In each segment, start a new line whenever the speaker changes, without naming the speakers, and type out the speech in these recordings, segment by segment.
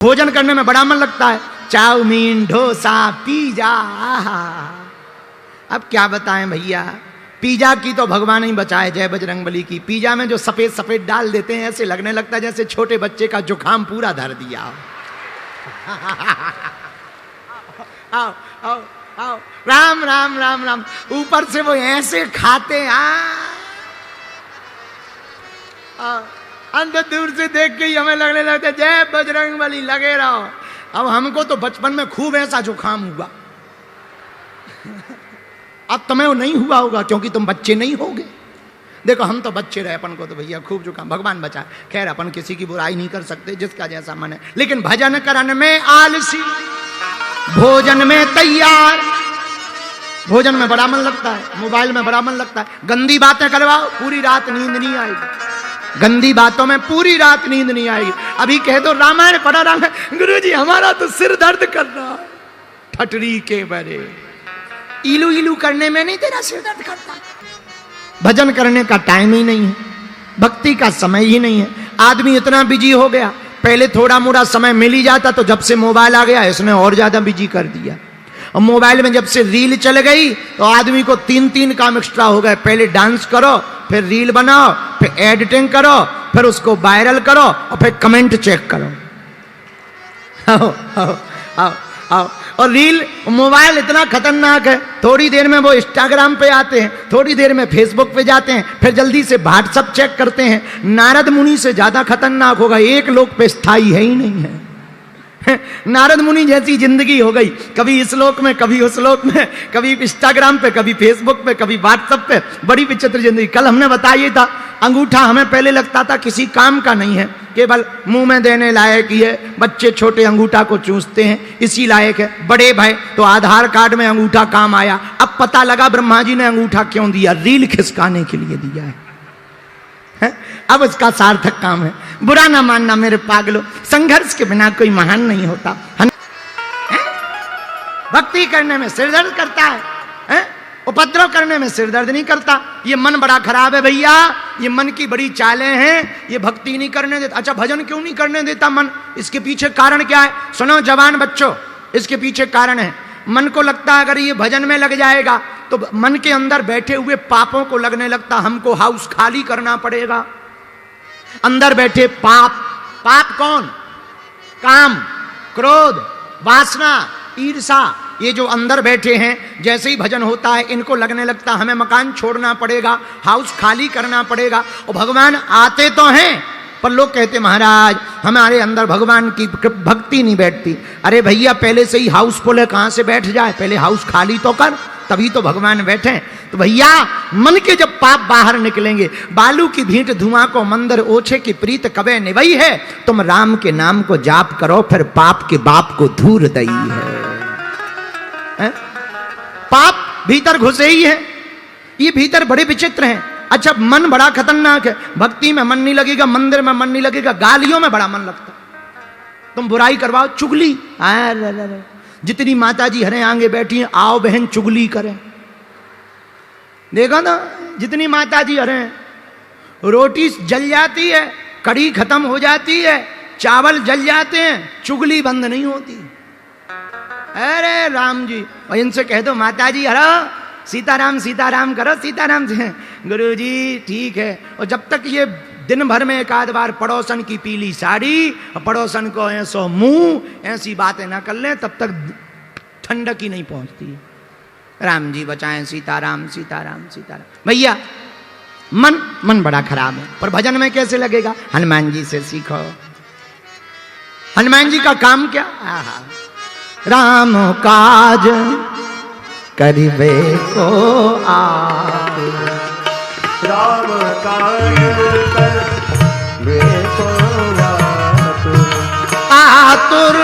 भोजन करने में बड़ा मन लगता है, चाउमीन, डोसा, पिज्जा। अब क्या बताएं भैया, पिज्जा की तो भगवान ही बचाए, जय बजरंगबली की। पिज्जा में जो सफेद सफेद डाल देते हैं, ऐसे लगने लगता है जैसे छोटे बच्चे का जुकाम पूरा धर दिया। आओ आओ आओ, राम राम राम राम। ऊपर से वो ऐसे खाते हैं, अंदर दूर से देख के ही हमें लगने लगता है जय बजरंगबली, लगे रहो। अब हमको तो बचपन में खूब ऐसा जुकाम हुआ, अब तुम्हें वो नहीं हुआ होगा क्योंकि तुम बच्चे नहीं होगे। देखो हम तो बच्चे रहे, अपन को तो भैया खूब जुकाम, भगवान बचा। खैर अपन किसी की बुराई नहीं कर सकते, जिसका जैसा मन है। लेकिन भजन करने में आलसी, भोजन में तैयार। भोजन में बड़ा मन लगता है, मोबाइल में बड़ा मन लगता है। गंदी बातें करवाओ, पूरी रात नींद नहीं आएगी। गंदी बातों में पूरी रात नींद नहीं आएगी। अभी कह दो रामायण पढ़ा, रामायण, गुरुजी हमारा तो सिर दर्द कर रहा है। ठटरी के बरे, इलू इलू करने में नहीं तेरा सिर दर्द करता। भजन करने का टाइम ही नहीं है, भक्ति का समय ही नहीं है। आदमी इतना बिजी हो गया, पहले थोड़ा मोड़ा समय मिल ही जाता, तो जब से मोबाइल आ गया इसने और ज्यादा बिजी कर दिया। और मोबाइल में जब से रील चल गई तो आदमी को 3 काम एक्स्ट्रा हो गए। पहले डांस करो, फिर रील बनाओ, फिर एडिटिंग करो, फिर उसको वायरल करो, और फिर कमेंट चेक करो। आओ आओ आओ आओ। और रील, मोबाइल इतना खतरनाक है, थोड़ी देर में वो इंस्टाग्राम पे आते हैं, थोड़ी देर में फेसबुक पे जाते हैं, फिर जल्दी से व्हाट्सएप चेक करते हैं। नारद मुनि से ज्यादा खतरनाक होगा, एक लोक पे स्थायी है ही नहीं है। नारद मुनि जैसी जिंदगी हो गई, कभी इस लोक में, कभी उस लोक में, कभी इंस्टाग्राम पे, कभी फेसबुक पे, कभी व्हाट्सएप पे। बड़ी विचित्र जिंदगी। कल हमने बताया था, अंगूठा हमें पहले लगता था किसी काम का नहीं है, केवल मुंह में देने लायक ही है। बच्चे छोटे अंगूठा को चूसते हैं, इसी लायक है। बड़े भाई तो आधार कार्ड में अंगूठा काम आया। अब पता लगा ब्रह्मा जी ने अंगूठा क्यों दिया, रील खिसकाने के लिए दिया है। अब इसका सार्थक काम है। बुरा ना मानना मेरे पागलों, संघर्ष के बिना कोई महान नहीं होता। भक्ति करने में सिर दर्द करता है, उपद्रव करने में सिर दर्द नहीं करता। ये मन बड़ा खराब है भैया, ये मन की बड़ी चालें हैं, ये भक्ति नहीं करने देता। अच्छा भजन क्यों नहीं करने देता मन, इसके पीछे कारण क्या है? सुनो जवान बच्चों, इसके पीछे कारण है। मन को लगता है अगर ये भजन में लग जाएगा तो मन के अंदर बैठे हुए पापों को लगने लगता हमको हाउस खाली करना पड़ेगा। अंदर बैठे पाप, पाप कौन? काम, क्रोध, वासना, ईर्षा, ये जो अंदर बैठे हैं, जैसे ही भजन होता है इनको लगने लगता हमें मकान छोड़ना पड़ेगा, हाउस खाली करना पड़ेगा। और भगवान आते तो हैं, पर लोग कहते महाराज हमारे अंदर भगवान की भक्ति नहीं बैठती। अरे भैया पहले से ही हाउसफुल है, कहां से बैठ जाए? पहले हाउस खाली तो कर, तभी तो भगवान बैठे। तो भैया मन के जब पाप बाहर निकलेंगे, बालू की भींट धुआं को मंदिर ओछे की प्रीत कबे निभई है। तुम राम के नाम को जाप करो, फिर पाप के बाप को धूर दई है। पाप भीतर घुसे ही है, ये भीतर बड़े विचित्र हैं। अच्छा मन बड़ा खतरनाक है, भक्ति में मन नहीं लगेगा, मंदिर में मन नहीं लगेगा, गालियों में बड़ा मन लगता। तुम बुराई करवाओ, चुगली, जितनी माताजी हरे आगे बैठी हैं, आओ बहन चुगली करें। देखो ना जितनी माताजी हरे, रोटी जल जाती है, कड़ी खत्म हो जाती है, चावल जल जाते हैं, चुगली बंद नहीं होती। अरे राम जी, और इनसे कह दो माताजी हरो सीताराम सीताराम करो, सीताराम से गुरुजी ठीक है। और जब तक ये दिन भर में एक आध बार पड़ोसन की पीली साड़ी, पड़ोसन को ऐसो मुंह, ऐसी बातें ना कर लें, तब तक ठंडक ही नहीं पहुंचती। राम जी बचाएं, सीताराम सीताराम सीताराम। भैया मन बड़ा खराब है, पर भजन में कैसे लगेगा? हनुमान जी से सीखो। हनुमान जी का काम क्या? राम काज करिबे को आतुर,
राम काज करिबे को
आतुर,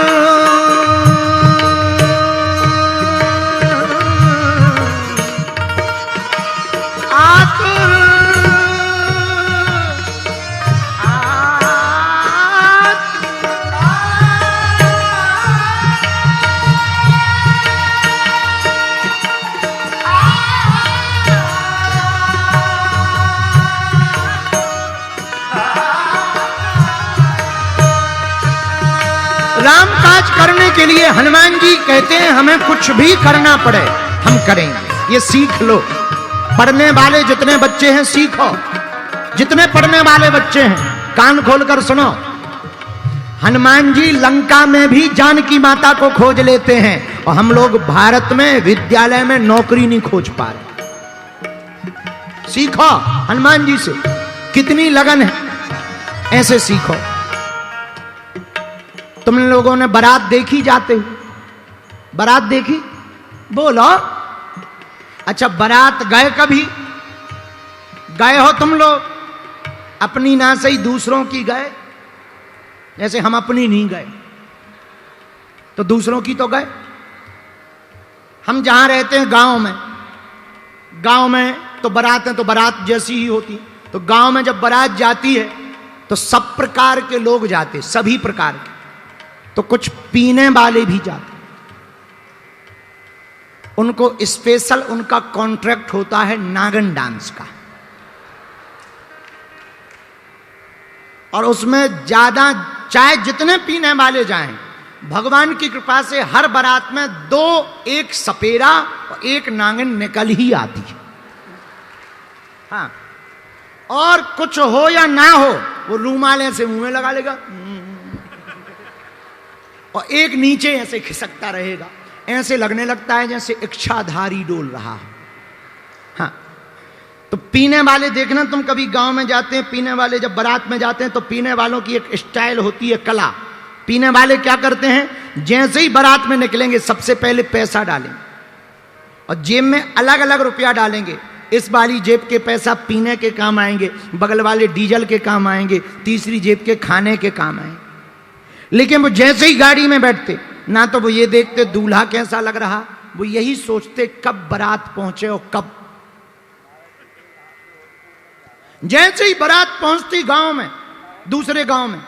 राम काज करने के लिए हनुमान जी कहते हैं हमें कुछ भी करना पड़े हम करेंगे। ये सीख लो, पढ़ने वाले जितने बच्चे हैं सीखो, जितने पढ़ने वाले बच्चे हैं कान खोलकर सुनो। हनुमान जी लंका में भी जानकी माता को खोज लेते हैं और हम लोग भारत में विद्यालय में नौकरी नहीं खोज पा रहे। सीखो हनुमान जी से, कितनी लगन है, ऐसे सीखो। तुम लोगों ने बारात देखी जाते हो? बारात देखी? बोलो। अच्छा, बारात गए कभी? गए हो तुम लोग? अपनी ना सही दूसरों की गए? जैसे हम अपनी नहीं गए तो दूसरों की तो गए। हम जहां रहते हैं गांव में तो बारातें तो बारात जैसी ही होती। तो गांव में जब बारात जाती है तो सब प्रकार के लोग जाते, सभी प्रकार के। तो कुछ पीने वाले भी जाते, उनको स्पेशल उनका कॉन्ट्रैक्ट होता है नागन डांस का, और उसमें ज्यादा चाहे जितने पीने वाले जाएं, भगवान की कृपा से हर बारात में 2, एक सपेरा और एक नागिन निकल ही आती है। हाँ, और कुछ हो या ना हो वो रूमाले से मुंह में लगा लेगा और एक नीचे ऐसे खिसकता रहेगा, ऐसे लगने लगता है जैसे इच्छाधारी डोल रहा है। हाँ, तो पीने वाले देखना, तुम कभी गांव में जाते हैं, पीने वाले जब बारात में जाते हैं तो पीने वालों की एक स्टाइल होती है, कला। पीने वाले क्या करते हैं, जैसे ही बारात में निकलेंगे सबसे पहले पैसा डालेंगे और जेब में अलग अलग रुपया डालेंगे। इस वाली जेब के पैसा पीने के काम आएंगे, बगल वाले डीजल के काम आएंगे, तीसरी जेब के खाने के काम आएंगे। लेकिन वो जैसे ही गाड़ी में बैठते ना तो वो ये देखते दूल्हा कैसा लग रहा, वो यही सोचते कब बारात पहुंचे और कब। जैसे ही बारात पहुंचती गांव में, दूसरे गांव में,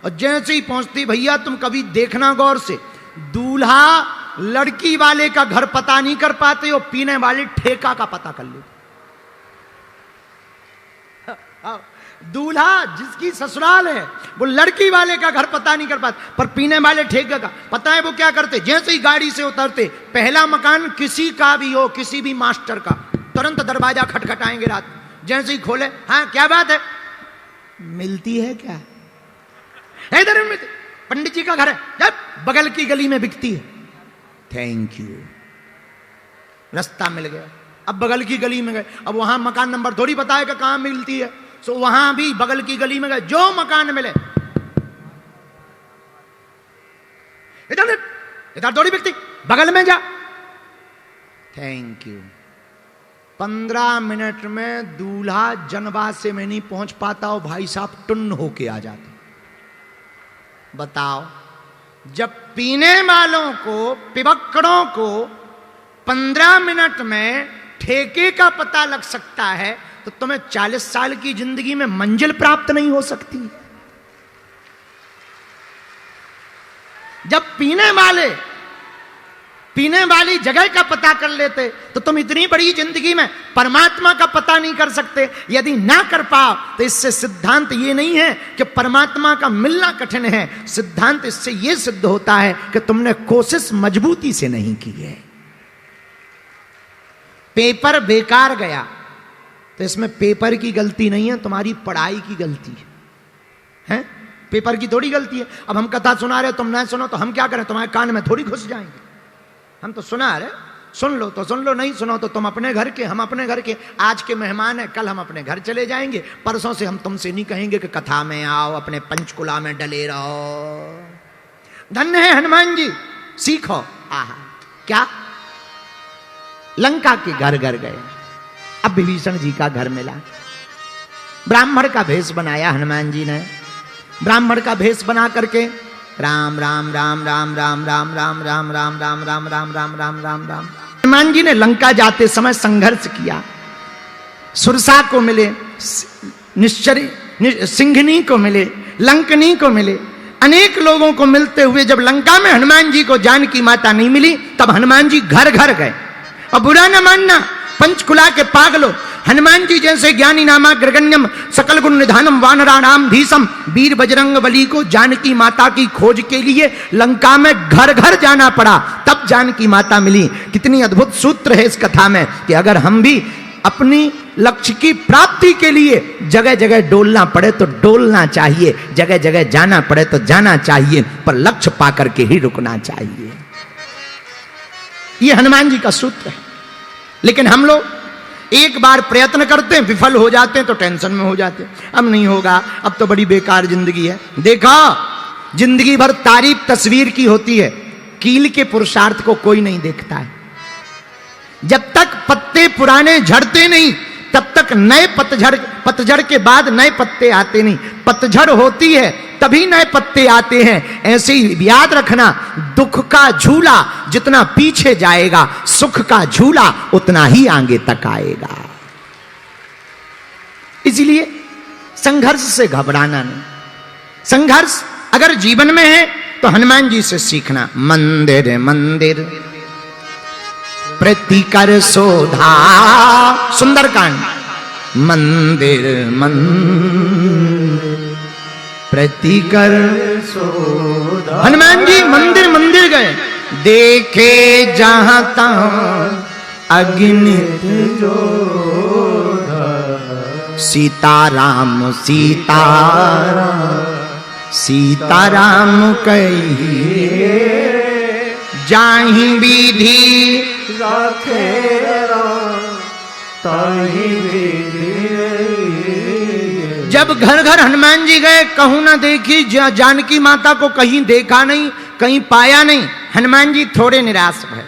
और जैसे ही पहुंचती, भैया तुम कभी देखना गौर से, दूल्हा लड़की वाले का घर पता नहीं कर पाते और पीने वाले ठेका का पता कर लेते। दूल्हा जिसकी ससुराल है वो लड़की वाले का घर पता नहीं कर पाते, पर पीने वाले ठेके का पता है। वो क्या करते, जैसे ही गाड़ी से उतरते, पहला मकान किसी का भी हो, किसी भी मास्टर का, तुरंत दरवाजा खटखटाएंगे रात। जैसे ही खोले, हाँ क्या बात है, मिलती है क्या? इधर पंडित जी का घर है, जब बगल की गली में बिकती है। थैंक यू, रास्ता मिल गया। अब बगल की गली में गए, अब वहां मकान नंबर थोड़ी बताएगा कहां मिलती है, सो वहां भी बगल की गली में गए, जो मकान मिले, इधर इधर थोड़ी बिकती, बगल में जा। Thank you. 15 मिनट में दूल्हा जनवासे में नहीं पहुंच पाता और भाई साहब टुन्न होके आ जाते। बताओ, जब पीने वालों को, पिबक्कड़ों को 15 मिनट में ठेके का पता लग सकता है, तो तुम्हें 40 साल की जिंदगी में मंजिल प्राप्त नहीं हो सकती। जब पीने वाली जगह का पता कर लेते तो तुम इतनी बड़ी जिंदगी में परमात्मा का पता नहीं कर सकते। यदि ना कर पाओ तो इससे सिद्धांत ये नहीं है कि परमात्मा का मिलना कठिन है, सिद्धांत इससे ये सिद्ध होता है कि तुमने कोशिश मजबूती से नहीं की है। पेपर बेकार गया तो इसमें पेपर की गलती नहीं है, तुम्हारी पढ़ाई की गलती है। पेपर की थोड़ी गलती है। अब हम कथा सुना रहे, तुम ना सुनो तो हम क्या करें, तुम्हारे कान में थोड़ी घुस जाएंगे। हम तो सुना रहे, सुन लो तो सुन लो, नहीं सुनो तो तुम अपने घर के, हम अपने घर के। आज के मेहमान हैं, कल हम अपने घर चले जाएंगे। परसों से हम तुमसे नहीं कहेंगे कि कथा में आओ, अपने पंचकुला में डले रहो। धन्य है हनुमान जी, सीखो। आहा, क्या लंका के घर घर गए, अब विभीषण जी का घर मिला। ब्राह्मण का भेष बनाया हनुमान जी ने। ब्राह्मण का भेष बना करके राम राम राम राम राम राम राम राम राम राम राम राम राम राम राम राम हनुमान जी ने लंका जाते समय संघर्ष किया। सुरसा को मिले, सिंघनी को मिले, लंकनी को मिले, अनेक लोगों को मिलते हुए जब लंका में हनुमान जी को जानकी माता नहीं मिली, तब हनुमान जी घर घर गए। और बुरा न मानना पंचकुला के पागलों, हनुमान जी जैसे ज्ञानी नामा ग्रगण्यम सकल गुण निधानम वानराणाम धीसम वीर बजरंग बली को जानकी माता की खोज के लिए लंका में घर घर जाना पड़ा, तब जानकी माता मिली। कितनी अद्भुत सूत्र है इस कथा में कि अगर हम भी अपनी लक्ष्य की प्राप्ति के लिए जगह जगह डोलना पड़े तो डोलना चाहिए, जगह जगह जाना पड़े तो जाना चाहिए, पर लक्ष्य पाकर के ही रुकना चाहिए। ये हनुमान जी का सूत्र है। लेकिन हम लोग एक बार प्रयत्न करते हैं, विफल हो जाते हैं तो टेंशन में हो जाते हैं, अब नहीं होगा, अब तो बड़ी बेकार जिंदगी है। देखा, जिंदगी भर तारीफ तस्वीर की होती है, कील के पुरुषार्थ को कोई नहीं देखता है। जब तक पत्ते पुराने झड़ते नहीं तब तक नए पतझड़ के बाद नए पत्ते आते नहीं। पतझड़ होती है तभी नए पत्ते आते हैं। ऐसे ही याद रखना, दुख का झूला जितना पीछे जाएगा, सुख का झूला उतना ही आगे तक आएगा। इसलिए संघर्ष से घबराना नहीं। संघर्ष अगर जीवन में है तो हनुमान जी से सीखना। मंदिर मंदिर प्रतिकर शोधा, सुंदरकांड। मंदिर मंदिर प्रतिकर शोधा। हनुमान जी मंदिर मंदिर गए, देखे जहां तहां अग्नित जोधा। सीताराम सीताराम सीताराम कहिए, जाहि विधि राखे ताहि विधि। जब घर घर हनुमान जी गए, कहूं ना देखी जानकी माता को, कहीं देखा नहीं, कहीं पाया नहीं। हनुमान जी थोड़े निराश भय।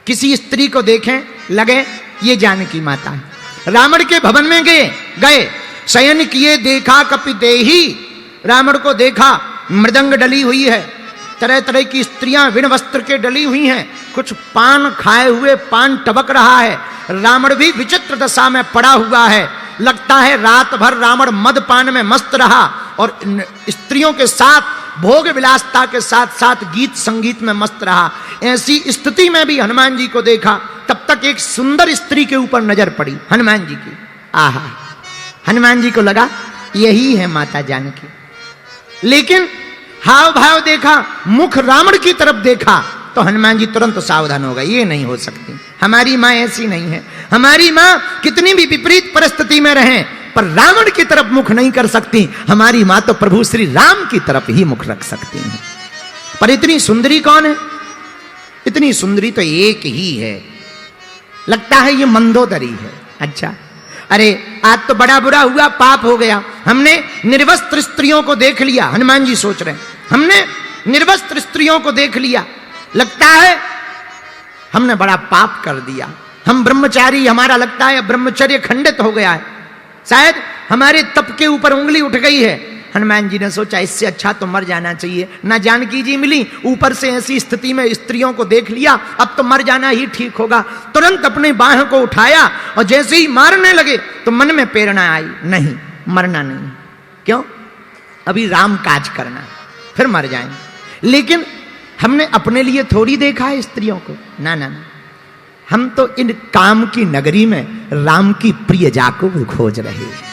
किसी स्त्री को देखें, लगे ये जानकी माता है। रावण के भवन में गए शयन किए, देखा कपिदेही। रावण को देखा, मृदंग डली हुई है, तरह तरह की स्त्रियां विण वस्त्र के डली हुई हैं, कुछ पान खाए हुए पान टबक रहा है। रावण भी विचित्र दशा में पड़ा हुआ है। लगता है रात भर रावण मद पान में मस्त रहा और स्त्रियों के साथ भोग विलासता के साथ साथ गीत संगीत में मस्त रहा। ऐसी स्थिति में भी हनुमान जी को देखा। तब तक एक सुंदर स्त्री के ऊपर नजर पड़ी हनुमान जी की। आहा, हनुमान जी को लगा यही है माता जानकी। लेकिन हाव भाव देखा, मुख रावण की तरफ देखा तो हनुमान जी तुरंत सावधान हो गए, ये नहीं हो सकती, हमारी मां ऐसी नहीं है। हमारी मां कितनी भी विपरीत परिस्थिति में रहे पर रावण की तरफ मुख नहीं कर सकती। हमारी मां तो प्रभु श्री राम की तरफ ही मुख रख सकती हैं। पर इतनी सुंदरी कौन है? इतनी सुंदरी तो एक ही है। लगता है ये मंदोदरी है। अच्छा, अरे आज तो बड़ा बुरा हुआ, पाप हो गया, हमने निर्वस्त्र स्त्रियों को देख लिया। हनुमान जी सोच रहे हैं, हमने निर्वस्त्र स्त्रियों को देख लिया, लगता है हमने बड़ा पाप कर दिया। हम ब्रह्मचारी, हमारा लगता है ब्रह्मचर्य खंडित हो गया है, शायद हमारे तप के ऊपर उंगली उठ गई है। हनुमान जी ने सोचा इससे अच्छा तो मर जाना चाहिए। ना जानकी जी मिली, ऊपर से ऐसी स्थिति में स्त्रियों को देख लिया, अब तो मर जाना ही ठीक होगा। तुरंत अपने बाह को उठाया और जैसे ही मारने लगे तो मन में प्रेरणा आई, नहीं मरना नहीं। क्यों? अभी राम काज करना, फिर मर जाएंगे। लेकिन हमने अपने लिए थोड़ी देखा है स्त्रियों को, ना ना ना, हम तो इन काम की नगरी में राम की प्रियजा को खोज रहे हैं।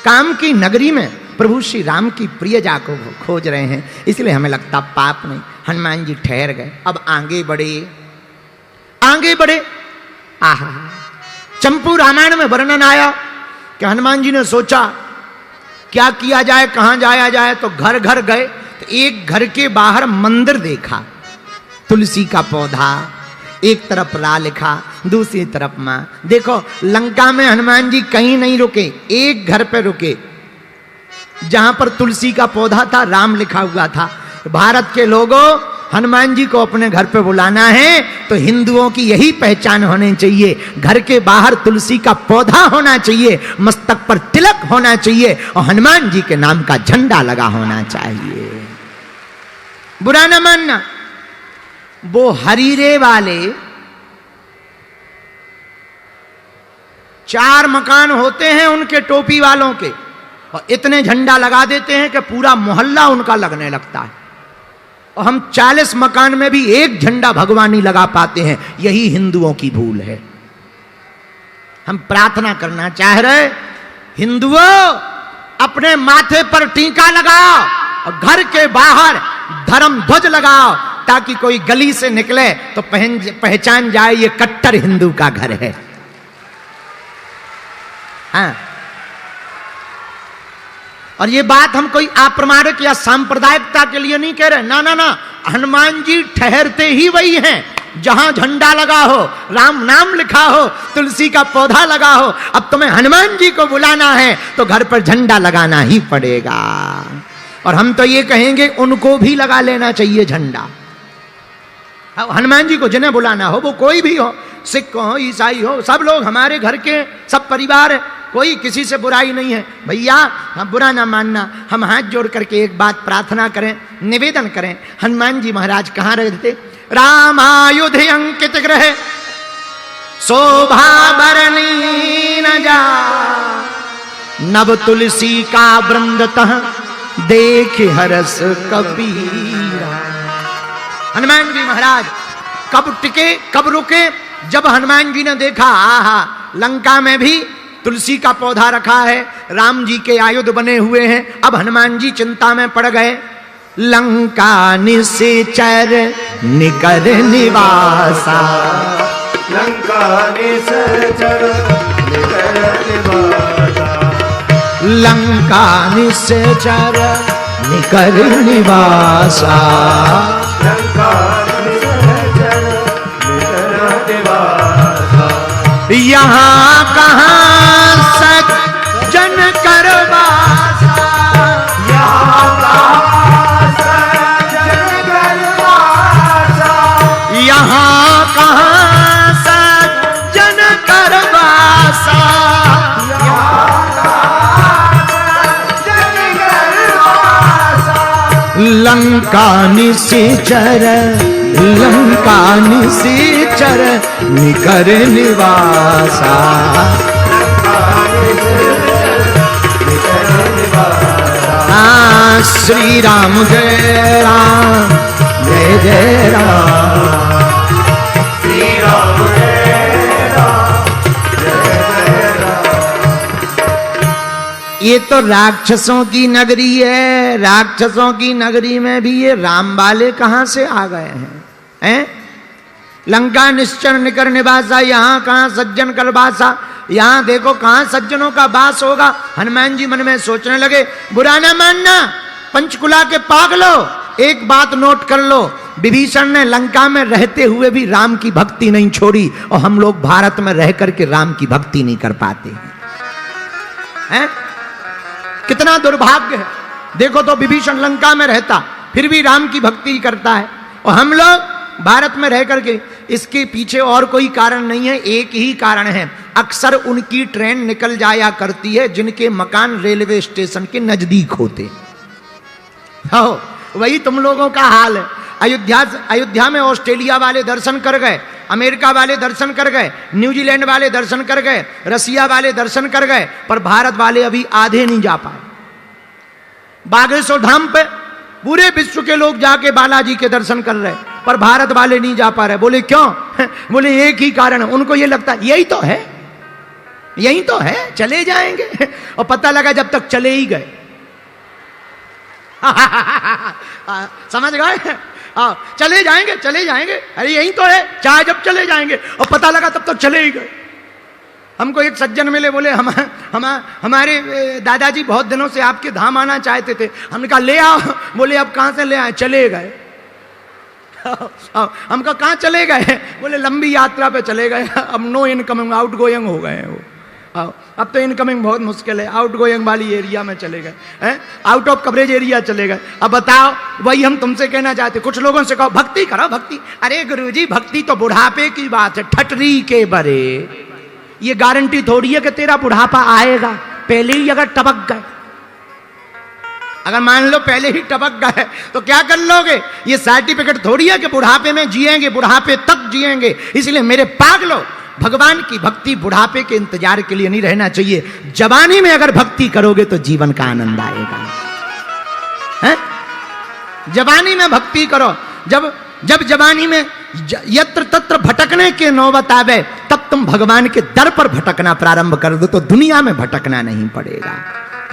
काम की नगरी में प्रभु श्री राम की प्रियजा को खोज रहे हैं, इसलिए हमें लगता पाप नहीं। हनुमान जी ठहर गए, अब आगे बढ़े, आगे बढ़े। आहा, चंपू रामायण में वर्णन आया कि हनुमान जी ने सोचा क्या किया जाए, कहां जाया जाए, तो घर घर गए। तो एक घर के बाहर मंदिर देखा, तुलसी का पौधा, एक तरफ रा लिखा, दूसरी तरफ मां। देखो लंका में हनुमान जी कहीं नहीं रुके, एक घर पे रुके जहां पर तुलसी का पौधा था, राम लिखा हुआ था। भारत के लोगों, हनुमान जी को अपने घर पे बुलाना है तो हिंदुओं की यही पहचान होनी चाहिए, घर के बाहर तुलसी का पौधा होना चाहिए, मस्तक पर तिलक होना चाहिए और हनुमान जी के नाम का झंडा लगा होना चाहिए। बुरा न मानना, वो हरीरे वाले 4 मकान होते हैं उनके टोपी वालों के, और इतने झंडा लगा देते हैं कि पूरा मोहल्ला उनका लगने लगता है। और हम 40 मकान में भी एक झंडा भगवानी लगा पाते हैं, यही हिंदुओं की भूल है। हम प्रार्थना करना चाह रहे, हिंदुओं अपने माथे पर टीका लगाओ और घर के बाहर धर्म ध्वज लगाओ, ताकि कोई गली से निकले तो पहचान जाए ये कट्टर हिंदू का घर है। हाँ, और ये बात हम कोई अप्रामाणिक या सांप्रदायिकता के लिए नहीं कह रहे, ना ना ना, हनुमान जी ठहरते ही वही हैं जहां झंडा लगा हो, राम नाम लिखा हो, तुलसी का पौधा लगा हो। अब तुम्हें हनुमान जी को बुलाना है तो घर पर झंडा लगाना ही पड़ेगा। और हम तो ये कहेंगे उनको भी लगा लेना चाहिए झंडा। अब हनुमान जी को जिन्हें बुलाना हो, वो कोई भी हो, सिख हो, ईसाई हो, सब लोग हमारे घर के, सब परिवार है, कोई किसी से बुराई नहीं है भैया। हम बुरा ना मानना। हम हाथ जोड़ करके एक बात प्रार्थना करें, निवेदन करें। हनुमान जी महाराज कहाँ रहते? रामायुध अंकित ग्रह शोभा बरनी न जा, नव तुलसी का वृंदतः देख हरस कबीरा। हनुमान जी महाराज कब टिके, कब रुके? जब हनुमान जी ने देखा, आहा, लंका में भी तुलसी का पौधा रखा है, राम जी के आयुध बने हुए हैं। अब हनुमान जी चिंता में पड़ गए। लंका निश्चर निकर निवासा,
लंका निश्चर निकर निवासा,
लंका निश्चर निकर निवासा,
लंका निश्चर निकर निवासा।
यहाँ कहाँ सज्जन करवासा,
यहाँ कहाँ सज्जन करवासा,
यहाँ कहाँ सज्जन करवासा,
यहाँ कहाँ सज्जन करवासा।
लंका निश्चर, लंका निश्चर निकर निवासा। हाँ, श्री राम जय राम, जय जय राम,
श्री राम जय राम, जय जय राम।
ये तो राक्षसों की नगरी है। राक्षसों की नगरी में भी ये राम वाले कहां से आ गए हैं? लंका निश्चर निकर निवासा, यहाँ कहाँ सज्जन करवासा। यहाँ देखो कहाँ सज्जनों का वास होगा। हनुमान जी मन में सोचने लगे, बुरा ना मानना पंचकुला के पागलो, एक बात नोट कर लो, विभीषण ने लंका में रहते हुए भी राम की भक्ति नहीं छोड़ी, और हम लोग भारत में रह करके राम की भक्ति नहीं कर पाते हैं। कितना दुर्भाग्य है। देखो तो विभीषण लंका में रहता फिर भी राम की भक्ति करता है, और हम लोग भारत में रह करके। इसके पीछे और कोई कारण नहीं है, एक ही कारण है। अक्सर उनकी ट्रेन निकल जाया करती है जिनके मकान रेलवे स्टेशन के नजदीक होते। हो, वही तुम लोगों का हाल है। अयोध्या में ऑस्ट्रेलिया वाले दर्शन कर गए, अमेरिका वाले दर्शन कर गए, न्यूजीलैंड वाले दर्शन कर गए, रसिया वाले दर्शन कर गए, पर भारत वाले अभी आधे नहीं जा पाए। बागेश्वर धाम पे पूरे विश्व के लोग जाके बालाजी के दर्शन कर रहे, पर भारत वाले नहीं जा पा रहे। बोले क्यों? बोले एक ही कारण है, उनको ये लगता है यही तो है, यही तो है, चले जाएंगे। और पता लगा जब तक चले ही गए। समझ गए? चले जाएंगे, चले जाएंगे, अरे यही तो है, चाहे जब चले जाएंगे। और पता लगा तब तक चले ही गए। हमको एक सज्जन मिले, बोले हमारे दादाजी बहुत दिनों से आपके धाम आना चाहते थे। हमने कहा ले आओ। बोले अब कहाँ से ले आए? चले गए। हम कहा कहाँ चले गए? बोले लंबी यात्रा पे चले गए, अब नो इनकमिंग, आउट गोइंग हो गए हैं वो। अब तो इनकमिंग बहुत मुश्किल है, आउट गोइंग वाली एरिया में चले गए हैं, आउट ऑफ कवरेज एरिया चले गए। अब बताओ, वही हम तुमसे कहना चाहते। कुछ लोगों से कहो भक्ति करो, भक्ति। अरे गुरुजी भक्ति तो बुढ़ापे की बात है, ठटरी के बरे। ये गारंटी थोड़ी है कि तेरा बुढ़ापा आएगा। पहले ही अगर टपक गए, अगर मान लो पहले ही टपक गए तो क्या कर लोगे? ये सर्टिफिकेट थोड़ी है कि बुढ़ापे में जिएंगे, बुढ़ापे तक जिएंगे। इसलिए मेरे पागलो, भगवान की भक्ति बुढ़ापे के इंतजार के लिए नहीं रहना चाहिए। जवानी में अगर भक्ति करोगे तो जीवन का आनंद आएगा। है? जवानी में भक्ति करो। जब जवानी में यत्र तत्र भटकने के नौबत आवे, तब तुम भगवान के दर पर भटकना प्रारंभ कर दो तो दुनिया में भटकना नहीं पड़ेगा।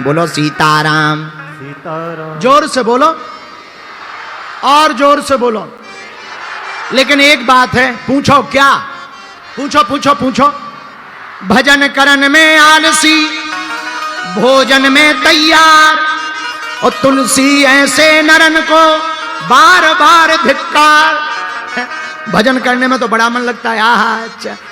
बोलो सीताराम।
सीताराम।
जोर से बोलो और जोर से बोलो। लेकिन एक बात है, पूछो क्या? पूछो पूछो पूछो। भजन करन में आलसी, भोजन में तैयार, और तुलसी ऐसे नरन को बार बार धिक्कार। भजन करने में तो बड़ा मन लगता है, आहा अच्छा